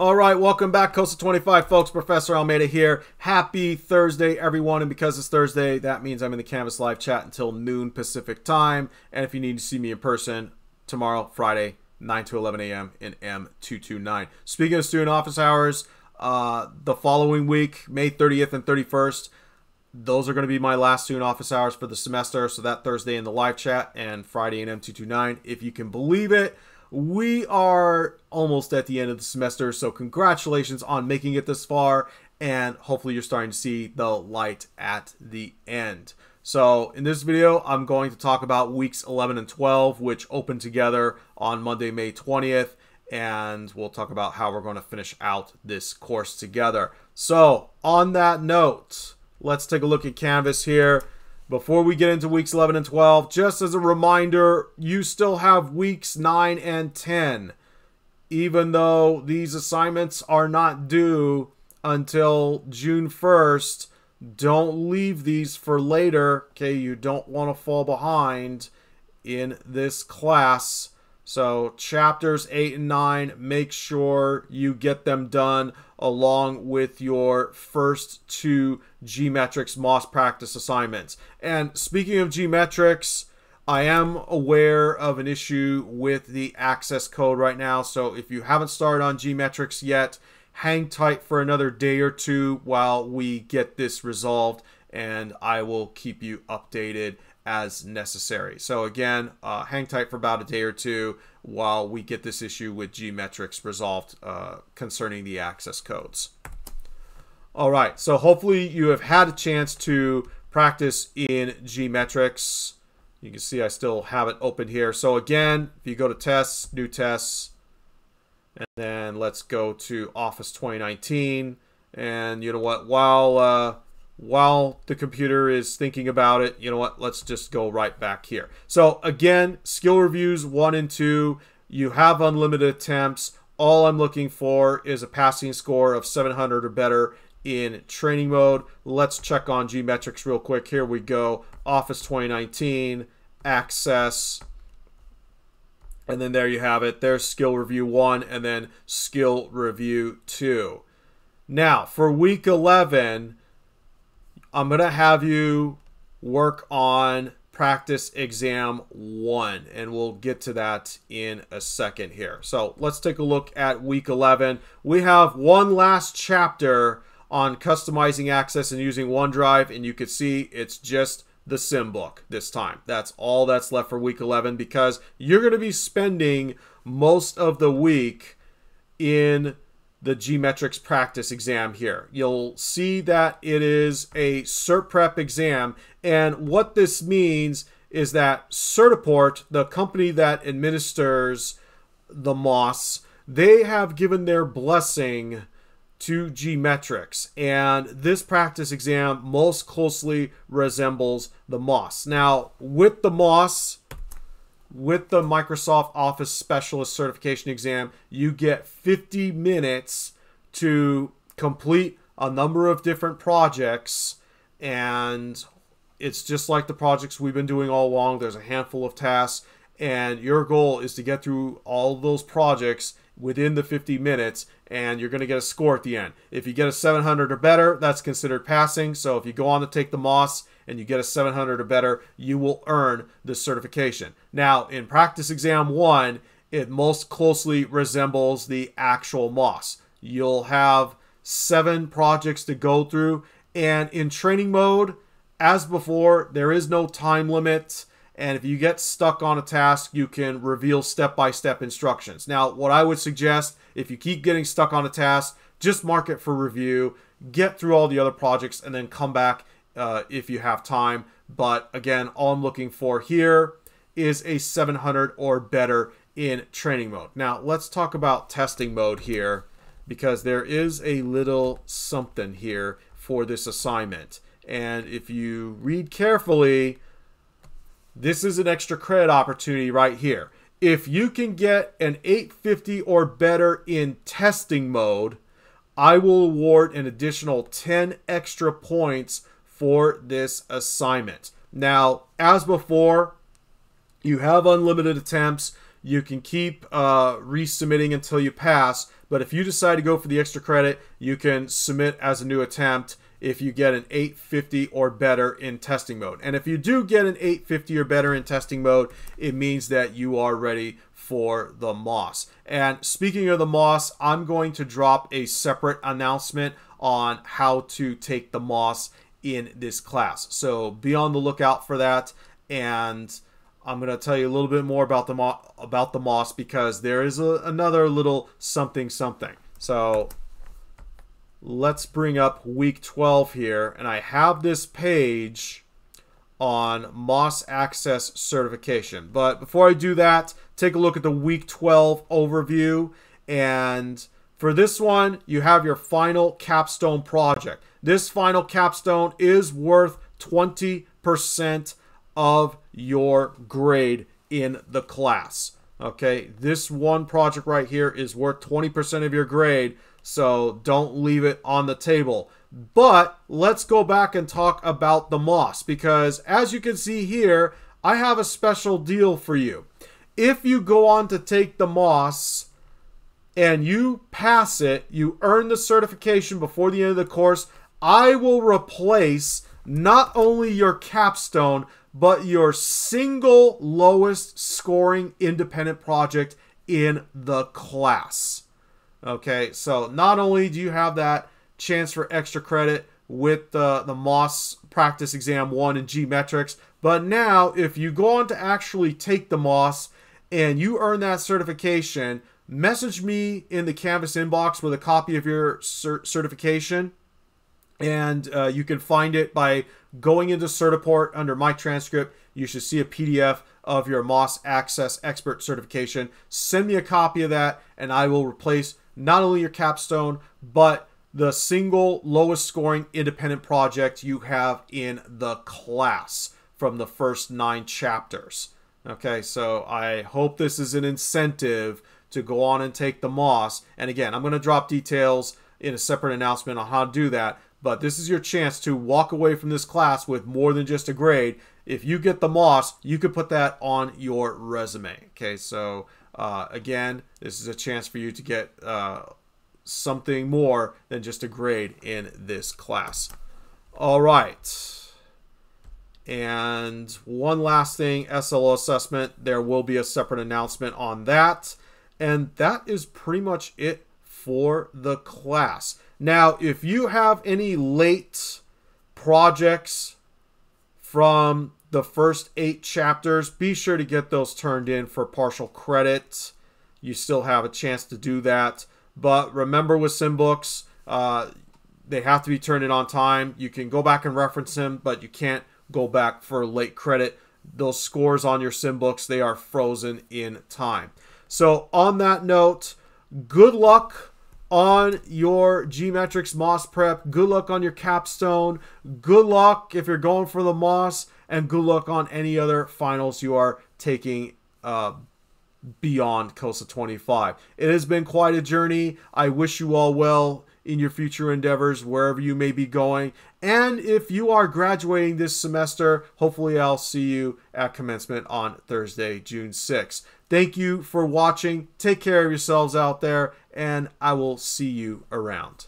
All right, welcome back, COSA 25, folks. Professor Almeida here. Happy Thursday, everyone. And because it's Thursday, that means I'm in the Canvas live chat until noon Pacific time. And if you need to see me in person, tomorrow, Friday, 9 to 11 a.m. in M229. Speaking of student office hours, the following week, May 30th and 31st, those are going to be my last student office hours for the semester. So that Thursday in the live chat and Friday in M229. If you can believe it, we are almost at the end of the semester, so congratulations on making it this far, and hopefully you're starting to see the light at the end. So in this video, I'm going to talk about weeks 11 and 12, which open together on Monday, May 20th, and we'll talk about how we're going to finish out this course together. So on that note, let's take a look at Canvas here. Before we get into weeks 11 and 12, just as a reminder, you still have weeks 9 and 10. Even though these assignments are not due until June 1st, don't leave these for later. Okay, you don't want to fall behind in this class. So chapters 8 and 9, make sure you get them done along with your first two Geometrics MOS practice assignments. And speaking of Geometrics, I am aware of an issue with the access code right now. So if you haven't started on Geometrics yet, hang tight for another day or two while we get this resolved, and I will keep you updated as necessary. So again, hang tight for about a day or two while we get this issue with Geometrics resolved concerning the access codes. All right, so hopefully you have had a chance to practice in Geometrics. You can see I still have it open here. So again, if you go to tests, new tests, and then let's go to Office 2019. And you know what, while the computer is thinking about it, you know what, let's just go right back here. So again, skill reviews 1 and 2, you have unlimited attempts. All I'm looking for is a passing score of 700 or better in training mode. Let's check on Geometrics real quick. Here we go. Office 2019, access, and then there you have it. There's skill review 1 and then skill review 2. Now for week 11, I'm going to have you work on practice exam 1, and we'll get to that in a second here. So let's take a look at week 11. We have one last chapter on customizing access and using OneDrive, and you can see it's just the sim book this time. That's all that's left for week 11, because you're going to be spending most of the week in the Geometrics practice exam here. You'll see that it is a cert prep exam, and what this means is that Certiport, the company that administers the MOS, they have given their blessing to Geometrics, and this practice exam most closely resembles the MOS. Now, with the MOS, with the Microsoft Office Specialist Certification Exam, you get 50 minutes to complete a number of different projects, and it's just like the projects we've been doing all along. There's a handful of tasks, and your goal is to get through all of those projects within the 50 minutes, and you're going to get a score at the end. If you get a 700 or better, that's considered passing. So if you go on to take the MOS and you get a 700 or better, you will earn the certification. Now, in practice exam 1, it most closely resembles the actual MOS. You'll have 7 projects to go through, and in training mode, as before, there is no time limit. And if you get stuck on a task, you can reveal step-by-step instructions. Now, what I would suggest, if you keep getting stuck on a task, just mark it for review, get through all the other projects, and then come back if you have time. But again, all I'm looking for here is a 700 or better in training mode. Now, let's talk about testing mode here, because there is a little something here for this assignment. And if you read carefully, this is an extra credit opportunity right here. If you can get an 850 or better in testing mode, I will award an additional 10 extra points for this assignment. Now, as before, you have unlimited attempts. You can keep resubmitting until you pass, but if you decide to go for the extra credit, you can submit as a new attempt if you get an 850 or better in testing mode. And if you do get an 850 or better in testing mode, it means that you are ready for the MOS. And speaking of the MOS, I'm going to drop a separate announcement on how to take the MOS in this class. So be on the lookout for that. And I'm going to tell you a little bit more about the MOS because there is another little something. So let's bring up week 12 here, and I have this page on MOS Access certification. But before I do that, take a look at the week 12 overview. And for this one, you have your final capstone project. This final capstone is worth 20% of your grade in the class. Okay, this one project right here is worth 20% of your grade, so don't leave it on the table. But let's go back and talk about the MOS, because as you can see here, I have a special deal for you. If you go on to take the MOS and you pass it, you earn the certification before the end of the course, I will replace not only your capstone, but your single lowest scoring independent project in the class. Okay, so not only do you have that chance for extra credit with the MOS Practice Exam 1 and G-Metrics, but now if you go on to actually take the MOS and you earn that certification, message me in the Canvas inbox with a copy of your certification. And you can find it by going into Certiport under My Transcript. You should see a PDF of your MOS Access Expert certification. Send me a copy of that, and I will replace not only your capstone, but the single lowest scoring independent project you have in the class from the first 9 chapters. Okay, so I hope this is an incentive to go on and take the MOS. And again, I'm going to drop details in a separate announcement on how to do that. But this is your chance to walk away from this class with more than just a grade. If you get the MOS, you could put that on your resume. Okay, so again, this is a chance for you to get something more than just a grade in this class. All right. And one last thing, SLO assessment. There will be a separate announcement on that. And that is pretty much it for the class. Now, if you have any late projects from the first 8 chapters, be sure to get those turned in for partial credit. You still have a chance to do that. But remember with SimBooks, they have to be turned in on time. You can go back and reference them, but you can't go back for late credit. Those scores on your SimBooks, they are frozen in time. So on that note, good luck on your G-Metrics MOS prep. Good luck on your capstone. Good luck if you're going for the MOS, and good luck on any other finals you are taking beyond COSA 25. It has been quite a journey. I wish you all well in your future endeavors, wherever you may be going. And if you are graduating this semester, hopefully I'll see you at commencement on Thursday, June 6th. Thank you for watching. Take care of yourselves out there, and I will see you around.